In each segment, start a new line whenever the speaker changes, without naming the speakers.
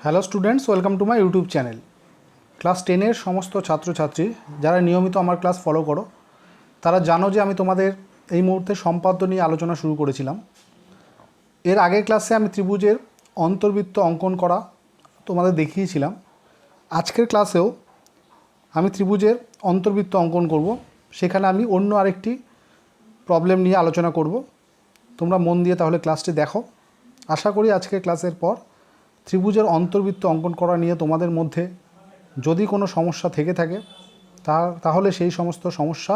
Hello students, welcome to my YouTube channel. Class 10-এর সমস্ত ছাত্রছাত্রী যারা নিয়মিত আমার ক্লাস ফলো করো তারা জানো যে আমি তোমাদের এই মুহূর্তে সম্পাদ্য নিয়ে আলোচনা শুরু করেছিলাম। এর আগের ক্লাসে আমি ত্রিভুজের অন্তর্বৃত্ত অঙ্কন করা তোমাদের দেখিয়েছিলাম। আজকের ক্লাসেও আমি ত্রিভুজের অন্তর্বৃত্ত অঙ্কন করব। সেখানে আমি অন্য আরেকটি প্রবলেম নিয়ে আলোচনা করব। তোমরা মন দিয়ে তাহলে ক্লাসটি দেখো। আশা করি আজকের ক্লাসের পর ত্রিভুজের অন্তর্বৃত্ত অঙ্কন করা নিয়ে তোমাদের মধ্যে যদি কোনো সমস্যা থেকে থাকে তাহলে সেই সমস্ত সমস্যা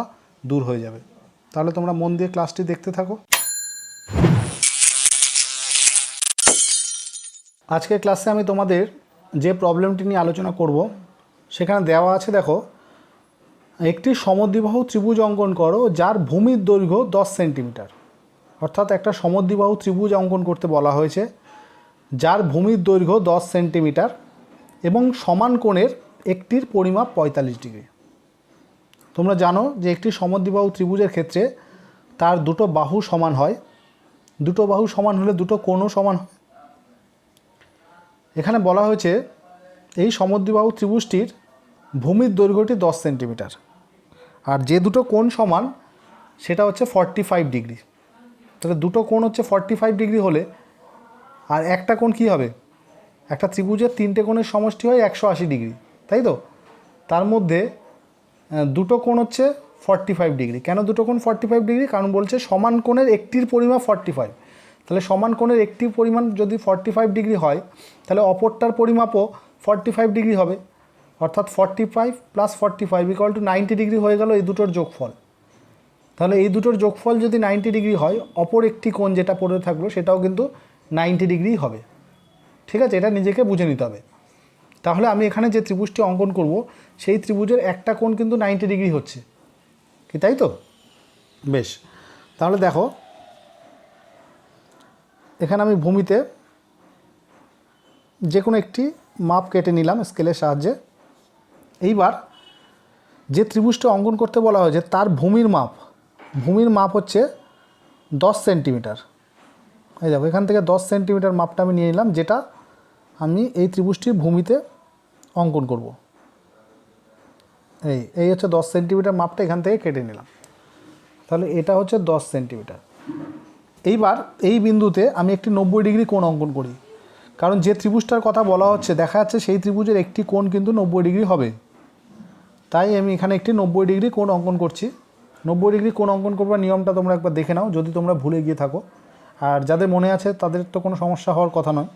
দূর হয়ে যাবে। তাহলে তোমরা মন দিয়ে ক্লাসটি দেখতে থাকো। আজকের ক্লাসে আমি তোমাদের যে প্রবলেমটি নিয়ে আলোচনা করব সেখানে দেওয়া আছে, দেখো, একটি সমদ্বিবাহু ত্রিভুজ অঙ্কন করো যার ভূমির দৈর্ঘ্য 10 সেন্টিমিটার। অর্থাৎ একটা সমদ্বিবাহু ত্রিভুজ অঙ্কন করতে বলা হয়েছে যার ভূমির দৈর্ঘ্য 10 সেন্টিমিটার এবং সমান কোণের একটির পরিমাপ 45 ডিগ্রি। তোমরা জানো যে একটি সমদ্বিবাহু ত্রিভুজের ক্ষেত্রে তার দুটো বাহু সমান হয়, দুটো বাহু সমান হলে দুটো কোণও সমান হয়। এখানে বলা হয়েছে এই সমদ্বিবাহু ত্রিভুজটির ভূমির দৈর্ঘ্যটি 10 সেন্টিমিটার আর যে দুটো কোণ সমান সেটা হচ্ছে 45 ডিগ্রি। তাহলে দুটো কোণ হচ্ছে 45 ডিগ্রি হলে আর একটা কোণ কী হবে? একটা ত্রিভুজের তিনটে কোণের সমষ্টি হয় 180 ডিগ্রি, তাই তো? তার মধ্যে দুটো কোণ হচ্ছে 45 ডিগ্রি। কেন দুটো কোণ 45 ডিগ্রি? কারণ বলছে সমান কোণের একটির পরিমাপ 45। তাহলে সমান কোণের একটির পরিমাণ যদি 45 ডিগ্রি হয় তাহলে অপরটার পরিমাপও 45 ডিগ্রি হবে। অর্থাৎ 45 + 45 = 90 ডিগ্রি হয়ে গেল এই দুটোর যোগফল। তাহলে এই দুটোর যোগফল যদি 90 ডিগ্রি হয়, অপর একটি কোণ যেটা পড়ে থাকলো সেটাও কিন্তু 90 ডিগ্রি হবে। ঠিক আছে, এটা নিজেকে বুঝে নিতে হবে। তাহলে আমি এখানে যে ত্রিভুজটি অঙ্কন করব সেই ত্রিভুজের একটা কোণ কিন্তু 90 ডিগ্রি হচ্ছে, কি তাই তো? বেশ, তাহলে দেখো এখানে আমি ভূমিতে যে কোনো একটি মাপ কেটে নিলাম স্কেলের সাহায্যে। এইবার যে ত্রিভুজটা অঙ্কন করতে বলা হয়েছে তার ভূমির মাপ হচ্ছে 10 সেন্টিমিটার। এই দেখো এখান থেকে 10 সেন্টিমিটার মাপটা আমি নিয়ে নিলাম, যেটা আমি এই ত্রিভুজটির ভূমিতে অঙ্কন করব। এই হচ্ছে 10 সেন্টিমিটার মাপটা এখান থেকে কেটে নিলাম। তাহলে এটা হচ্ছে 10 সেন্টিমিটার। এইবার এই বিন্দুতে আমি একটি 90 ডিগ্রি কোণ অঙ্কন করি, কারণ যে ত্রিভুজটার কথা বলা হচ্ছে দেখা যাচ্ছে সেই ত্রিভুজের একটি কোণ কিন্তু 90 ডিগ্রি হবে। তাই আমি এখানে একটি 90 ডিগ্রি কোণ অঙ্কন করছি। 90 ডিগ্রি কোণ অঙ্কন করবার নিয়মটা তোমরা একবার দেখে নাও যদি তোমরা ভুলে গিয়ে থাকো। আর যাদের মনে আছে তাদের তো কোনো সমস্যা হওয়ার কথা নয়।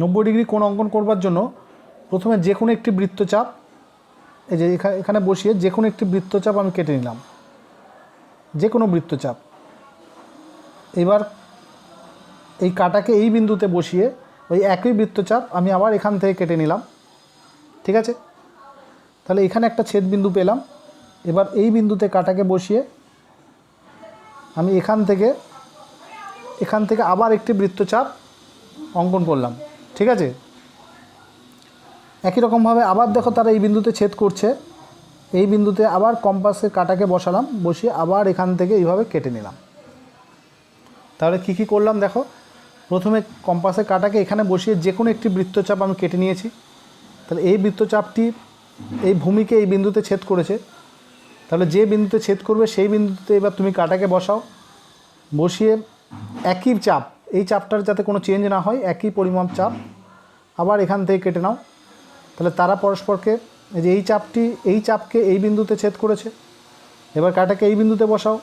90 ডিগ্রি কোণ অঙ্কন করবার জন্য প্রথমে যে কোনো একটি বৃত্তচাপ, এই যে এখানে বসিয়ে যে কোনো একটি বৃত্তচাপ আমি কেটে নিলাম, যে কোনো বৃত্তচাপ। এবার এই কাটাকে এই বিন্দুতে বসিয়ে ওই একই বৃত্তচাপ আমি আবার এখান থেকে কেটে নিলাম। ঠিক আছে, তাহলে এখানে একটা ছেদ বিন্দু পেলাম। এবার এই বিন্দুতে কাটাকে বসিয়ে আমি এখান থেকে আবার একটি বৃত্তচাপ অঙ্কন করলাম। ঠিক আছে, একই রকমভাবে আবার দেখো তারা এই বিন্দুতে ছেদ করছে, এই বিন্দুতে আবার কম্পাসের কাটাকে বসালাম, বসিয়ে আবার এখান থেকে এইভাবে কেটে নিলাম। তাহলে কি করলাম দেখো, প্রথমে কম্পাসের কাটাকে এখানে বসিয়ে যে কোনো একটি বৃত্তচাপ আমি কেটে নিয়েছি। তাহলে এই বৃত্তচাপটি এই ভূমিকে এই বিন্দুতে ছেদ করেছে। তাহলে যে বিন্দুতে ছেদ করবে সেই বিন্দুতে এবার তুমি কাটাকে বসাও, বসিয়ে একই চাপ, এই চাপটার যাতে কোনো চেঞ্জ না হয়, একই পরিমাপ চাপ আবার এখান থেকে কেটে নাও। তাহলে তারা পরস্পরকে, এই যে এই চাপকে এই বিন্দুতে ছেদ করেছে। এবার কাটাকে এই বিন্দুতে বসাও,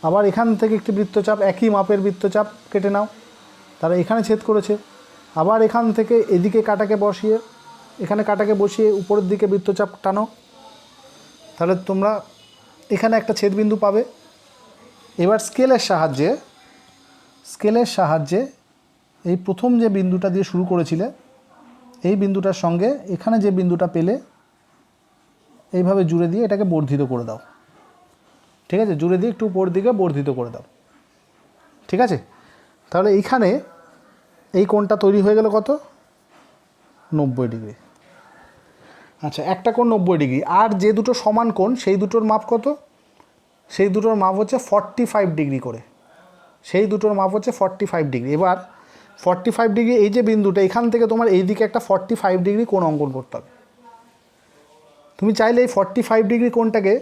আবার এখান থেকে একটি বৃত্তচাপ, একই মাপের বৃত্তচাপ কেটে নাও, তারা এখানে ছেদ করেছে। আবার এখান থেকে এদিকে কাটাকে বসিয়ে, এখানে কাটাকে বসিয়ে উপরের দিকে বৃত্তচাপ টানো, তাহলে তোমরা এখানে একটা ছেদ বিন্দু পাবে। এবার স্কেলের সাহায্যে এই প্রথম যে বিন্দুটা দিয়ে শুরু করেছিলে এই বিন্দুটার সঙ্গে এখানে যে বিন্দুটা পেলে এইভাবে জুড়ে দিয়ে এটাকে বর্ধিত করে দাও। ঠিক আছে, জুড়ে দিয়ে একটু উপর দিকে বর্ধিত করে দাও। ঠিক আছে, তাহলে এইখানে এই কোণটা তৈরি হয়ে গেল কত? 90 ডিগ্রি। আচ্ছা, একটা কোণ 90 ডিগ্রি, আর যে দুটো সমান কোণ সেই দুটোর মাপ কত? সেই দুটোর মাপ হচ্ছে 45 ডিগ্রি করে, সেই দুটোর মাপ হচ্ছে 45 ডিগ্রি। এবার 45 ডিগ্রি এই যে বিন্দুটা, এখান থেকে তোমার এই দিকে একটা 45 ডিগ্রি কোণ অঙ্কন করতে হবে। তুমি চাইলে এই 45 ডিগ্রি কোণটাকে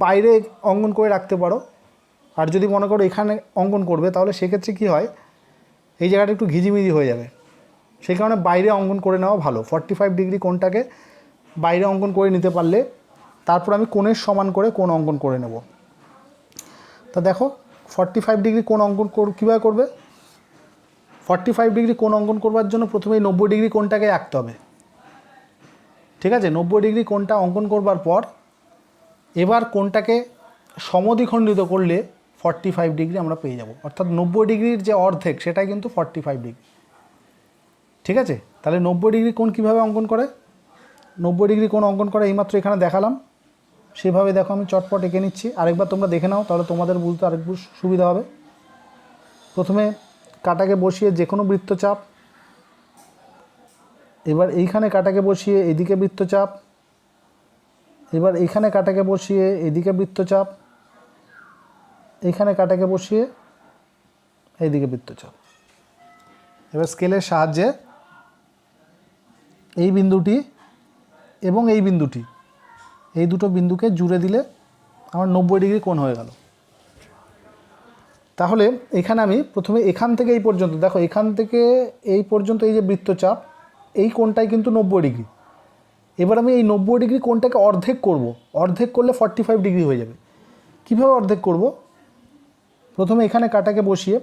বাইরে অঙ্কন করে রাখতে পারো, আর যদি মনে করো এখানে অঙ্কন করবে তাহলে সেক্ষেত্রে কী হয়, এই জায়গাটা একটু ঘিজিমিজি হয়ে যাবে, সেই কারণে বাইরে অঙ্কন করে নেওয়া ভালো। 45 ডিগ্রি কোণটাকে বাইরে অঙ্কন করে নিতে পারলে তারপর আমি কোণের সমান করে কোণ অঙ্কন করে নেব। তা দেখো 45 ডিগ্রি কোণ অঙ্কন কীভাবে করবে। 45 ডিগ্রি কোণ অঙ্কন করবার জন্য প্রথমে 90 ডিগ্রি কোণটাকে আঁকতে হবে, ঠিক আছে। 90 ডিগ্রি কোণটা অঙ্কন করবার পর এবার কোণটাকে সমদ্বিখণ্ডিত করলে 45 ডিগ্রি আমরা পেয়ে যাব, অর্থাৎ 90 ডিগ্রির যে অর্ধেক সেটাই কিন্তু 45 ডিগ্রি, ঠিক আছে। তাহলে 90 ডিগ্রি কোণ কীভাবে অঙ্কন করে, 90 ডিগ্রি কোণ অঙ্কন করে এইমাত্র এখানে দেখালাম, সেভাবে দেখো আমি চটপট এঁকে নিচ্ছি। আরেকবার তোমরা দেখে নাও, তাহলে তোমাদের বুঝতে আরেকটু সুবিধা হবে। প্রথমে কাটাকে বসিয়ে যে কোনো বৃত্তচাপ, এবার এইখানে কাটাকে বসিয়ে এদিকে বৃত্তচাপ, এবার এইখানে কাটাকে বসিয়ে এদিকে বৃত্তচাপ, এইখানে কাটাকে বসিয়ে এইদিকে বৃত্তচাপ। এবার স্কেলের সাহায্যে এই বিন্দুটি এবং এই বিন্দুটি, এই দুটো বিন্দুকে জুড়ে দিলে আমার 90 ডিগ্রি কোণ হয়ে গেল। তাহলে এখানে আমি প্রথমে এখান থেকে এই পর্যন্ত, দেখো এখান থেকে এই পর্যন্ত এই যে বৃত্তচাপ, এই কোণটাই কিন্তু 90 ডিগ্রি। এবার আমি এই 90 ডিগ্রি কোণটাকে অর্ধেক করব, অর্ধেক করলে 45 ডিগ্রি হয়ে যাবে। কীভাবে অর্ধেক করব, প্রথমে এখানে কাটাকে বসিয়ে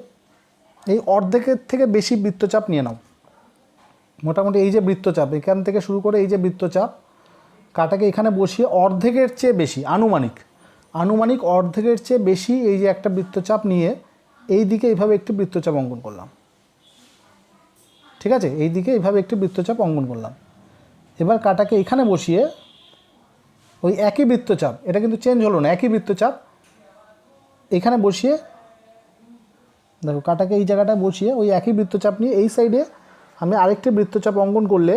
এই অর্ধেকের থেকে বেশি বৃত্তচাপ নিয়ে নাও। মোটামুটি এই যে বৃত্তচাপ, এখান থেকে শুরু করে এই যে বৃত্তচাপ, কাটাকে এখানে বসিয়ে অর্ধেকের চেয়ে বেশি, আনুমানিক অর্ধেকের চেয়ে বেশি এই যে একটা বৃত্তচাপ নিয়ে এই দিকে এইভাবে একটি বৃত্তচাপ অঙ্কন করলাম, ঠিক আছে। এই দিকে এইভাবে একটি বৃত্তচাপ অঙ্কন করলাম। এবার কাটাকে এখানে বসিয়ে ওই একই বৃত্তচাপ, এটা কিন্তু চেঞ্জ হলো না, একই বৃত্তচাপ এখানে বসিয়ে, দেখো কাটাকে এই জায়গাটায় বসিয়ে ওই একই বৃত্তচাপ নিয়ে এই সাইডে আমি আরেকটি বৃত্তচাপ অঙ্কন করলে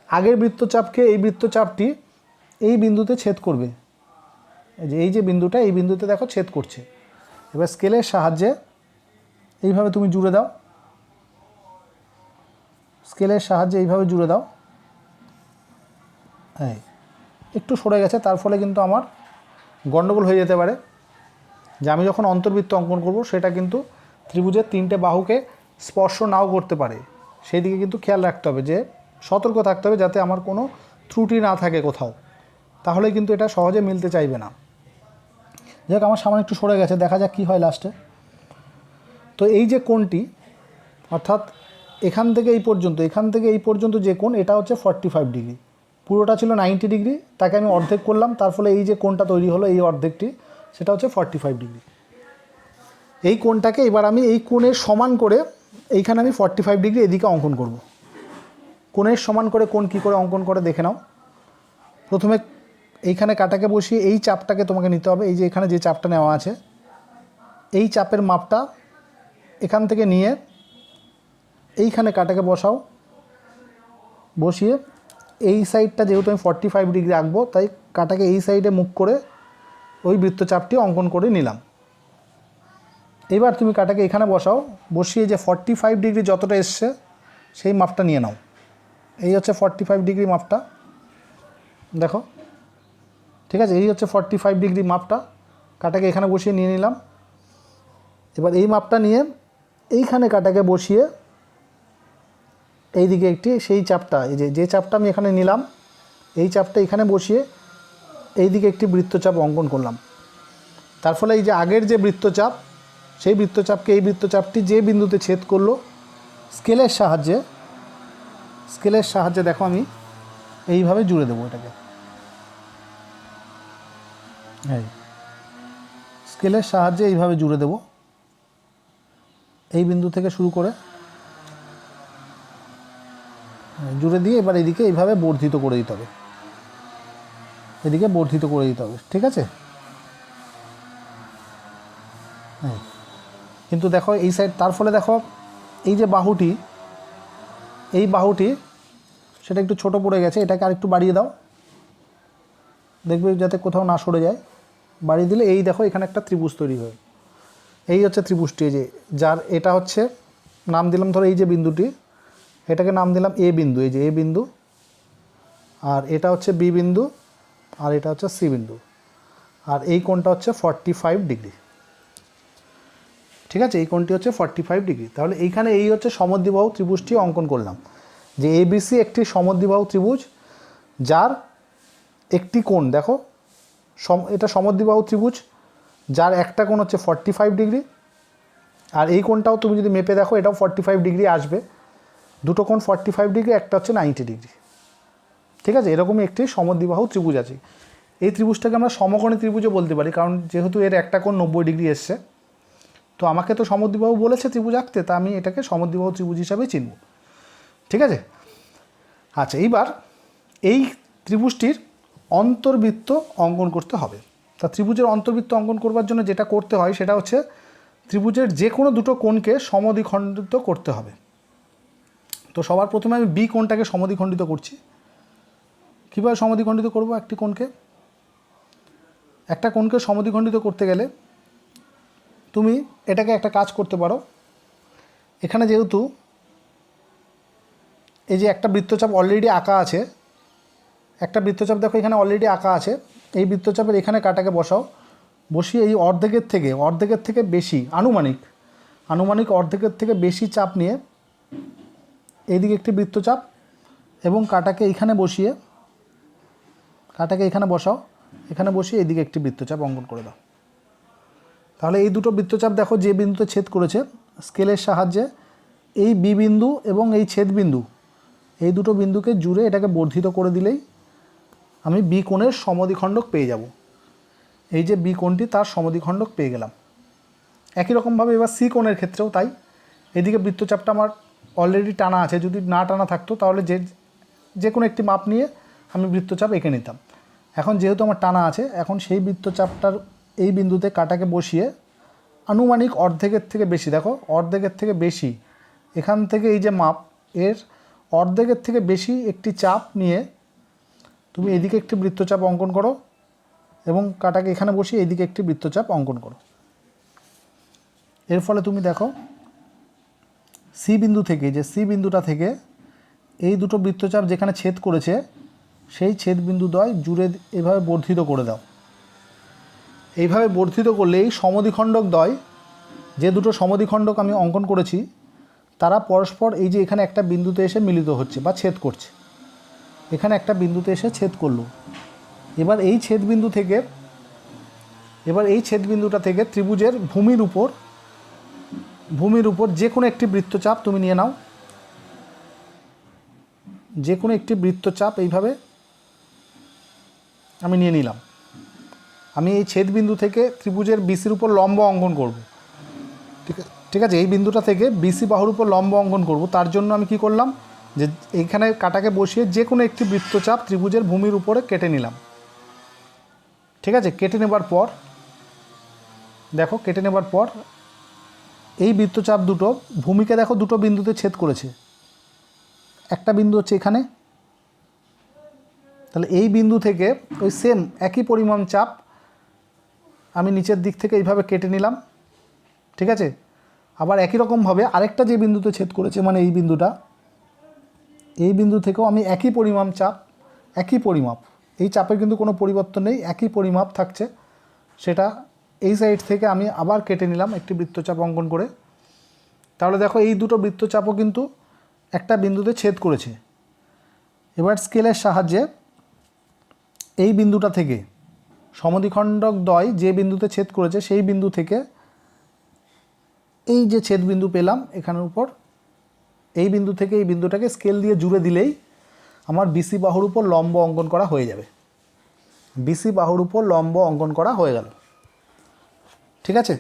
আগের বৃত্তচাপকে এই বৃত্তচাপটি এই বিন্দুতে ছেদ করবে। এই যে বিন্দুটা, এই বিন্দুতে দেখো ছেদ করছে। এবার স্কেলের সাহায্যে এইভাবে তুমি জুড়ে দাও, স্কেলের সাহায্যে এইভাবে জুড়ে দাও। হ্যাঁ, একটু সরে গেছে, তার ফলে কিন্তু আমার গণ্ডগোল হয়ে যেতে পারে যে আমি যখন অন্তর্বৃত্ত অঙ্কন করব সেটা কিন্তু ত্রিভুজের 3টে বাহুকে স্পর্শ নাও করতে পারে, সেই দিকে কিন্তু খেয়াল রাখতে হবে, যে সতর্ক থাকতে হবে যাতে আমার কোনো ত্রুটি না থাকে কোথাও, তাহলে কিন্তু এটা সহজে মিলতে চাইবে না। যাক, আমার সামনে একটু সরে গেছে, দেখা যাক কী হয় লাস্টে। তো এই যে কোণটি, অর্থাৎ এখান থেকে এই পর্যন্ত যে কোণ, এটা হচ্ছে 45 ডিগ্রি। পুরোটা ছিল 90 ডিগ্রি, তাকে আমি অর্ধেক করলাম, তার ফলে এই যে কোণটা তৈরি হলো এই অর্ধেকটি, সেটা হচ্ছে 45 ডিগ্রি। এই কোণটাকে এবার আমি এই কোণের সমান করে এইখানে আমি 45 ডিগ্রি এদিকে অঙ্কন করব। কোণের সমান করে কোণ কী করে অঙ্কন করে দেখে নাও। প্রথমে এইখানে কাটাকে বসিয়ে এই চাপটাকে তোমাকে নিতে হবে, এই যে এখানে যে চাপটা নেওয়া আছে এই চাপের মাপটা এখান থেকে নিয়ে এইখানে কাটাকে বসাও, বসিয়ে এই সাইডটা যেহেতু আমি 45 ডিগ্রি আঁকবো, তাই কাটাকে এই সাইডে মুখ করে ওই বৃত্তচাপটি অঙ্কন করে নিলাম। এবার তুমি কাটাকে এখানে বসাও, বসিয়ে যে 45 ডিগ্রি যতটা এসছে সেই মাপটা নিয়ে নাও। এই হচ্ছে 45 ডিগ্রি মাপটা, দেখো, ঠিক আছে। এই হচ্ছে 45 ডিগ্রি মাপটা, কাটাকে এখানে বসিয়ে নিয়ে নিলাম। এবার এই মাপটা নিয়ে এইখানে কাটাকে বসিয়ে এই দিকে একটি সেই চাপটা, এই যে চাপটা আমি এখানে নিলাম, এই চাপটা এখানে বসিয়ে এই দিকে একটি বৃত্তচাপ অঙ্কন করলাম। তার ফলে এই যে আগের যে বৃত্তচাপ, সেই বৃত্তচাপকে এই বৃত্তচাপটি যে বিন্দুতে ছেদ করলো, স্কেলের সাহায্যে দেখো আমি এইভাবে জুড়ে দেবো এটাকে। হ্যাঁ, স্কেলের সাহায্যে এইভাবে জুড়ে দেব, এই বিন্দু থেকে শুরু করে জুড়ে দিয়ে এবার এদিকে এইভাবে বর্ধিত করে দিতে হবে, এদিকে বর্ধিত করে দিতে হবে, ঠিক আছে। হ্যাঁ, কিন্তু দেখো এই সাইড, তার ফলে দেখো এই যে বাহুটি, এই বাহুটি সেটা একটু ছোট পড়ে গেছে, এটাকে আর একটু বাড়িয়ে দাও, দেখবে যাতে কোথাও না সরে যায়। বাড়িয়ে দিলে এই দেখো এখানে একটা ত্রিভুজ তৈরি হয়। এই হচ্ছে ত্রিভুজটি, যে যার এটা হচ্ছে নাম দিলাম ধরো এই যে বিন্দুটি, এটাকে নাম দিলাম এ বিন্দু, এই যে এ বিন্দু, আর এটা হচ্ছে বি বিন্দু, আর এটা হচ্ছে সি বিন্দু, আর এই কোণটা হচ্ছে 45 ডিগ্রি। ঠিক আছে, এই কোণটি হচ্ছে 45 ডিগ্রি। তাহলে এইখানে এই হচ্ছে সমদ্বিবাহু ত্রিভুজটি অঙ্কন করলাম, যে এবিসি একটি সমদ্বিবাহু ত্রিভুজ যার একটি কোণ দেখো, এটা সমদ্বিবাহু ত্রিভুজ যার একটা কোণ হচ্ছে 45 ডিগ্রি, আর এই কোণটাও তুমি যদি মেপে দেখো এটাও 45 ডিগ্রি আসবে। দুটো কোণ 45 ডিগ্রি, একটা হচ্ছে 90 ডিগ্রি। ঠিক আছে, এরকমই একটি সমদ্বিবাহু ত্রিভুজ আছে। এই ত্রিভুজটাকে আমরা সমকোণী ত্রিভুজও বলতে পারি, কারণ যেহেতু এর একটা কোণ 90 ডিগ্রি এসছে, তো আমাকে তো সমদ্বিবাহু বলেছে ত্রিভুজ আঁকতে, তা আমি এটাকে সমদ্বিবাহু ত্রিভুজ হিসাবেই চিনব। ঠিক আছে, আচ্ছা এইবার এই ত্রিভুজটির অন্তর্বৃত্ত অঙ্কন করতে হবে। তা ত্রিভুজের অন্তর্বৃত্ত অঙ্কন করবার জন্য যেটা করতে হয় সেটা হচ্ছে ত্রিভুজের যে কোনো দুটো কোণকে সমদ্বিখণ্ডিত করতে হবে। তো সবার প্রথমে আমি বি কোণটাকে সমদ্বিখণ্ডিত করছি। কীভাবে সমদ্বিখণ্ডিত করব একটি কোণকে? একটা কোণকে সমদ্বিখণ্ডিত করতে গেলে তুমি এটাকে একটা কাজ করতে পারো। এখানে যেহেতু এই যে একটা বৃত্তচাপ অলরেডি আঁকা আছে, একটা বৃত্তচাপ দেখো এখানে অলরেডি আঁকা আছে, এই বৃত্তচাপের এখানে কাটাকে বসাও, বসিয়ে এই অর্ধেকের থেকে বেশি আনুমানিক অর্ধেকের থেকে বেশি চাপ নিয়ে এইদিকে একটি বৃত্তচাপ এবং কাটাকে এখানে বসাও, এখানে বসিয়ে এইদিকে একটি বৃত্তচাপ অঙ্কন করে দাও। তাহলে এই দুটো বৃত্তচাপ দেখো যে বিন্দুতে ছেদ করেছে, স্কেলের সাহায্যে এই বি বিন্দু এবং এই ছেদ বিন্দু, এই দুটো বিন্দুকে জুড়ে এটাকে বর্ধিত করে দিলেই আমি বি কোণের সমদ্বিখণ্ডক পেয়ে যাব। এই যে বি কোণটি তার সমদ্বিখণ্ডক পেয়ে গেলাম। একই রকমভাবে এবার সি কোণের ক্ষেত্রেও তাই। এদিকে বৃত্তচাপটা আমার অলরেডি টানা আছে, যদি না টানা থাকতো তাহলে যে কোনো একটি মাপ নিয়ে আমি বৃত্তচাপ এঁকে নিতাম। এখন যেহেতু আমার টানা আছে, এখন সেই বৃত্তচাপটার এই বিন্দুতে কাটাকে বসিয়ে আনুমানিক অর্ধেকের থেকে বেশি, দেখো অর্ধেকের থেকে বেশি, এখান থেকে এই যে মাপ এর অর্ধেকের থেকে বেশি একটি চাপ নিয়ে তুমি এদিকে একটি বৃত্তচাপ অঙ্কন করো এবং কাটাকে এখানে বসিয়ে এদিকে একটি বৃত্তচাপ অঙ্কন করো। এর ফলে তুমি দেখো সি বিন্দু থেকে, যে সি বিন্দুটা থেকে এই দুটো বৃত্তচাপ যেখানে ছেদ করেছে সেই ছেদ বিন্দুদ্বয় জুড়ে এভাবে বর্ধিত করে দাও। এইভাবে বর্ধিত করলে এই সমদ্বিখণ্ডক দ্বয়, যে দুটো সমদ্বিখণ্ডক আমি অঙ্কন করেছি, তারা পরস্পর এই যে এখানে একটা বিন্দুতে এসে মিলিত হচ্ছে বা ছেদ করছে, এখানে একটা বিন্দুতে এসে ছেদ করলো। এবার এই ছেদ বিন্দুটা থেকে ত্রিভুজের ভূমির উপর যে কোনো একটি বৃত্তচাপ তুমি নিয়ে নাও, যে কোনো একটি বৃত্তচাপ এইভাবে আমি নিয়ে নিলাম। আমি এই ছেদ বিন্দু থেকে ত্রিভুজের বিসির উপর লম্ব অঙ্কন করব। ঠিক আছে, এই বিন্দুটা থেকে বিসি বাহুর উপর লম্ব অঙ্কন করব। তার জন্য আমি কি করলাম, যে এইখানে কাটাকে বসিয়ে যে কোনো একটি বৃত্তচাপ ত্রিভুজের ভূমির উপরে কেটে নিলাম। ঠিক আছে, কেটে নেবার পর দেখো, এই বৃত্তচাপ দুটো ভূমিকে দেখো দুটো বিন্দুতে ছেদ করেছে। একটা বিন্দু হচ্ছে এখানে, তাহলে এই বিন্দু থেকে ওই সেম একই পরিমাণ চাপ আমি নিচের দিক থেকে এইভাবে কেটে নিলাম। ঠিক আছে, আবার একই রকমভাবে আরেকটা যে বিন্দুতে ছেদ করেছে, মানে এই বিন্দু থেকেও আমি একই পরিমাণ চাপ, একই পরিমাপ, এই চাপের কিন্তু কোনো পরিবর্তন নেই, একই পরিমাপ থাকছে, সেটা এই সাইড থেকে আমি আবার কেটে নিলাম একটি বৃত্তচাপ অঙ্কন করে। তাহলে দেখো এই দুটো বৃত্তচাপও কিন্তু একটা বিন্দুতে ছেদ করেছে। এবার স্কেলের সাহায্যে এই বিন্দুটা থেকে সমদ্বিখণ্ডক দ্বয় যে বিন্দুতে ছেদ করেছে সেই বিন্দু থেকে এই যে ছেদ বিন্দু পেলাম এখানের উপর, এই বিন্দু থেকে এই বিন্দুটাকে স্কেল দিয়ে জুড়ে দিলেই আমার বিসি বাহুর উপর লম্ব অঙ্কন করা হয়ে যাবে। বিসি বাহুর উপর লম্ব অঙ্কন করা হয়ে গেল। ঠিক আছে,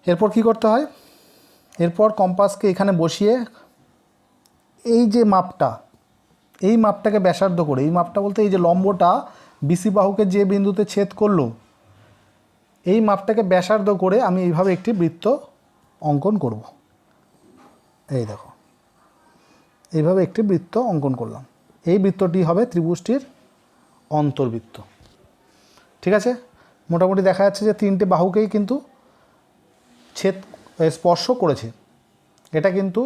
এরপর কি করতে হয়, এরপর কম্পাসকে এখানে বসিয়ে এই যে মাপটা, এই মাপটাকে ব্যাসার্ধ করে, এই মাপটা বলতে এই যে লম্বটা বিসি বাহুকে যে বিন্দুতে ছেদ করলো, এই মাপটাকে ব্যাসার্ধ করে আমি এইভাবে একটি বৃত্ত অঙ্কন করব। এই দেখো, এইভাবে একটি বৃত্ত অঙ্কন করলাম। এই বৃত্তটি হবে ত্রিভুজটির অন্তর্বৃত্ত। ঠিক আছে, মোটামুটি দেখা যাচ্ছে যে তিনটে বাহুকেই কিন্তু স্পর্শ করেছে। এটা কিন্তু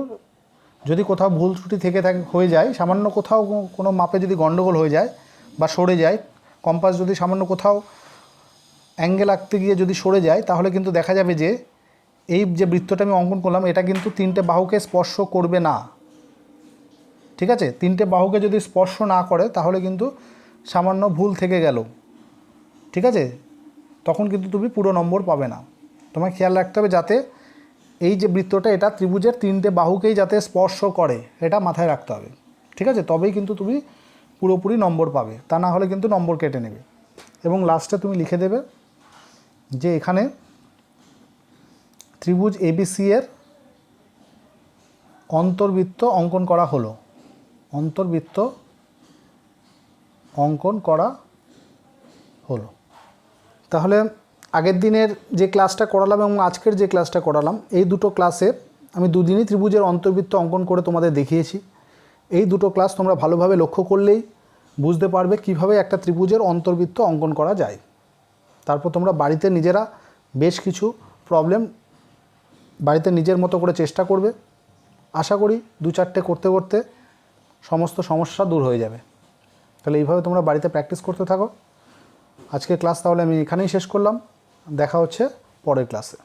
যদি কোথাও ভুল ত্রুটি থেকে থাকে হয়ে যায়, সামান্য কোথাও কোনো মাপে যদি গণ্ডগোল হয়ে যায় বা সরে যায়, কম্পাস যদি সামান্য কোথাও অ্যাঙ্গেল আঁকতে গিয়ে যদি সরে যায়, তাহলে কিন্তু দেখা যাবে যে এই যে বৃত্তটা আমি অঙ্কন করলাম এটা কিন্তু তিনটে বাহুকে স্পর্শ করবে না। ঠিক আছে, তিনটে বাহুকে যদি স্পর্শ না করে তাহলে কিন্তু সামান্য ভুল থেকে গেল, ঠিক আছে, তখন কিন্তু তুমি পুরো নম্বর পাবে না। তোমায় খেয়াল রাখতে হবে যাতে এই যে বৃত্তটা এটা ত্রিভুজের তিনটে বাহুকেই যাতে স্পর্শ করে, এটা মাথায় রাখতে হবে। ঠিক আছে, তবেই কিন্তু তুমি পুরোপুরি নম্বর পাবে, তা না হলে কিন্তু নম্বর কেটে নেবে। এবং লাস্টে তুমি লিখে দেবে যে এখানে ত্রিভুজ এবিসি এর অন্তর্বৃত্ত অঙ্কন করা হলো, অন্তর্বৃত্ত অঙ্কন করা হলো। তাহলে আগের দিনের যে ক্লাসটা করালাম এবং আজকের যে ক্লাসটা করালাম, এই দুটো ক্লাসে আমি দুদিনই ত্রিভুজের অন্তর্বৃত্ত অঙ্কন করে তোমাদের দেখিয়েছি। এই দুটো ক্লাস তোমরা ভালোভাবে লক্ষ্য করলেই বুঝতে পারবে কিভাবে একটা ত্রিভুজের অন্তর্বৃত্ত অঙ্কন করা যায়। তারপর তোমরা বাড়িতে নিজেরা বেশ কিছু প্রবলেম বাড়িতে নিজের মতো করে চেষ্টা করবে। আশা করি 2-4টে করতে করতে সমস্ত সমস্যা দূর হয়ে যাবে। তাহলে এইভাবে তোমরা বাড়িতে প্র্যাকটিস করতে থাকো। আজকের ক্লাস তাহলে আমি এখানেই শেষ করলাম। দেখা হচ্ছে পরের ক্লাসে।